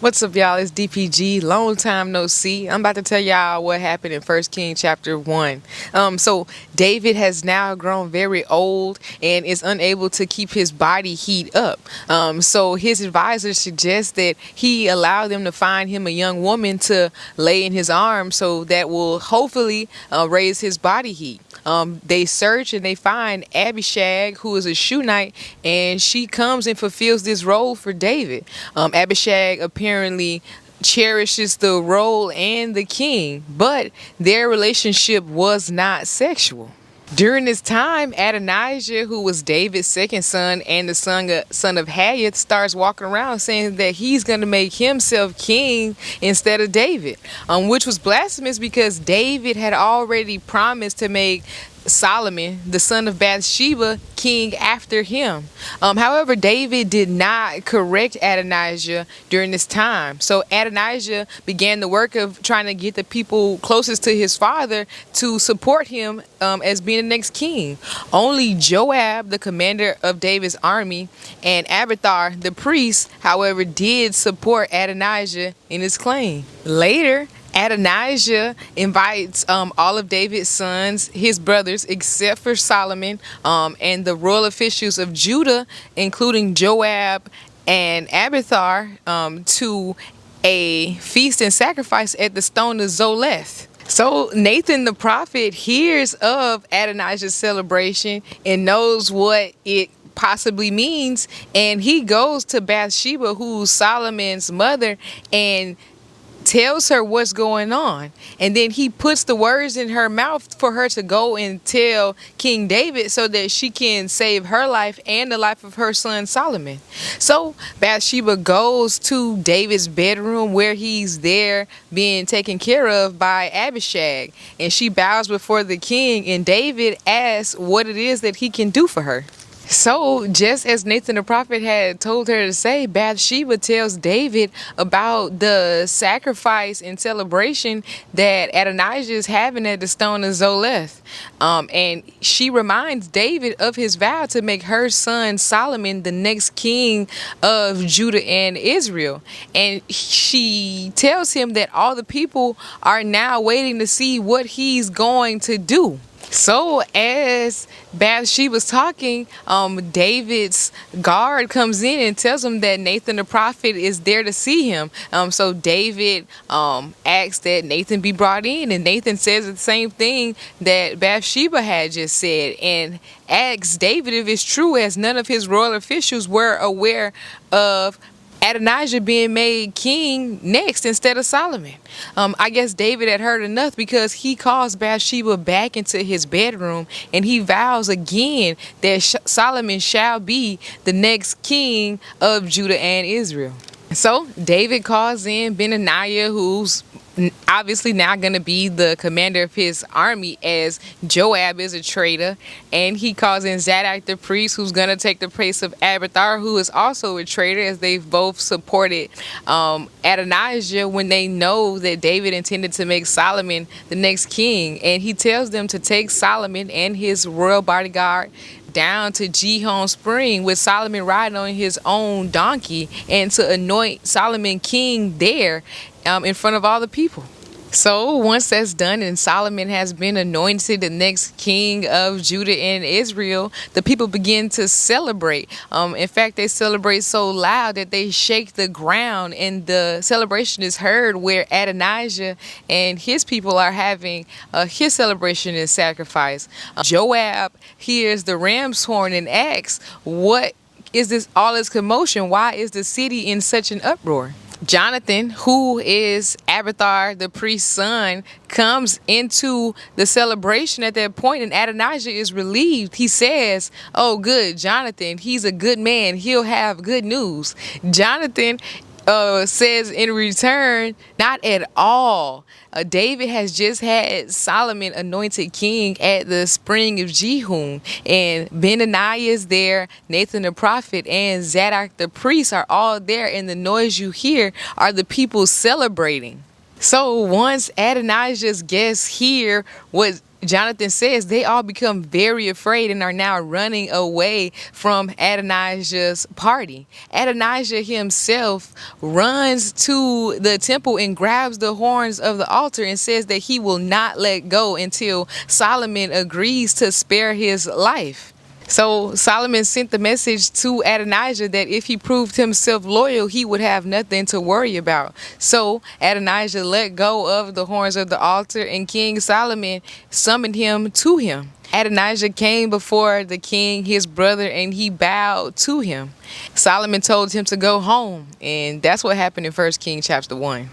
What's up, y'all? It's DPG. Long time no see. I'm about to tell y'all what happened in 1 King chapter 1. So David has now grown very old and is unable to keep his body heat up. So his advisors suggest that he allow them to find him a young woman to lay in his arms, so that will hopefully raise his body heat. They search and they find Abishag, who is a Shunite, and she comes and fulfills this role for David. Abishag apparently cherishes the role and the king, but their relationship was not sexual. During this time, Adonijah, who was David's second son and the son of Hayyith, starts walking around saying that he's going to make himself king instead of David, which was blasphemous because David had already promised to make Solomon, the son of Bathsheba, king after him. However, David did not correct Adonijah during this time. So Adonijah began the work of trying to get the people closest to his father to support him as being the next king. Only Joab, the commander of David's army, and Abiathar, the priest, however, did support Adonijah in his claim. Later, Adonijah invites all of David's sons, his brothers, except for Solomon, and the royal officials of Judah, including Joab and Abiathar, to a feast and sacrifice at the stone of Zoleth. So Nathan the prophet hears of Adonijah's celebration and knows what it possibly means, and he goes to Bathsheba, who's Solomon's mother, and tells her what's going on, and then he puts the words in her mouth for her to go and tell King David so that she can save her life and the life of her son Solomon. So Bathsheba goes to David's bedroom where he's there being taken care of by Abishag, and she bows before the king, and David asks what it is that he can do for her. So, just as Nathan the prophet had told her to say, Bathsheba tells David about the sacrifice and celebration that Adonijah is having at the stone of Zoleth. And she reminds David of his vow to make her son Solomon the next king of Judah and Israel. And she tells him that all the people are now waiting to see what he's going to do. So as Bathsheba was talking, David's guard comes in and tells him that Nathan the prophet is there to see him. So David asks that Nathan be brought in, and Nathan says the same thing that Bathsheba had just said, and asks David if it's true, as none of his royal officials were aware of Adonijah being made king next instead of Solomon. I guess David had heard enough, because he calls Bathsheba back into his bedroom and he vows again that Solomon shall be the next king of Judah and Israel. So David calls in Benaiah, who's obviously now going to be the commander of his army, as Joab is a traitor, and he calls in Zadok the priest, who's going to take the place of Abiathar, who is also a traitor, as they've both supported Adonijah when they know that David intended to make Solomon the next king. And he tells them to take Solomon and his royal bodyguard down to Gihon Spring with Solomon riding on his own donkey, and to anoint Solomon king there in front of all the people. So once that's done and Solomon has been anointed the next king of Judah and Israel, the people begin to celebrate. In fact, they celebrate so loud that they shake the ground, and the celebration is heard where Adonijah and his people are having his celebration and sacrifice. Joab hears the ram's horn and asks, "What is this all this commotion? Why is the city in such an uproar?" Jonathan, who is Abiathar the priest's son, comes into the celebration at that point, and Adonijah is relieved. He says, "Oh, good, Jonathan, he's a good man. He'll have good news." Jonathan says in return, "Not at all. David has just had Solomon anointed king at the spring of Gihon, and Benaiah is there, Nathan the prophet, and Zadok the priest are all there, and the noise you hear are the people celebrating." So once Adonijah's guests hear what Jonathan says they all become very afraid and are now running away from Adonijah's party. Adonijah himself runs to the temple and grabs the horns of the altar and says that he will not let go until Solomon agrees to spare his life. So Solomon sent the message to Adonijah that if he proved himself loyal, he would have nothing to worry about. So Adonijah let go of the horns of the altar, and King Solomon summoned him to him. Adonijah came before the king, his brother, and he bowed to him. Solomon told him to go home, and that's what happened in 1 Kings chapter 1.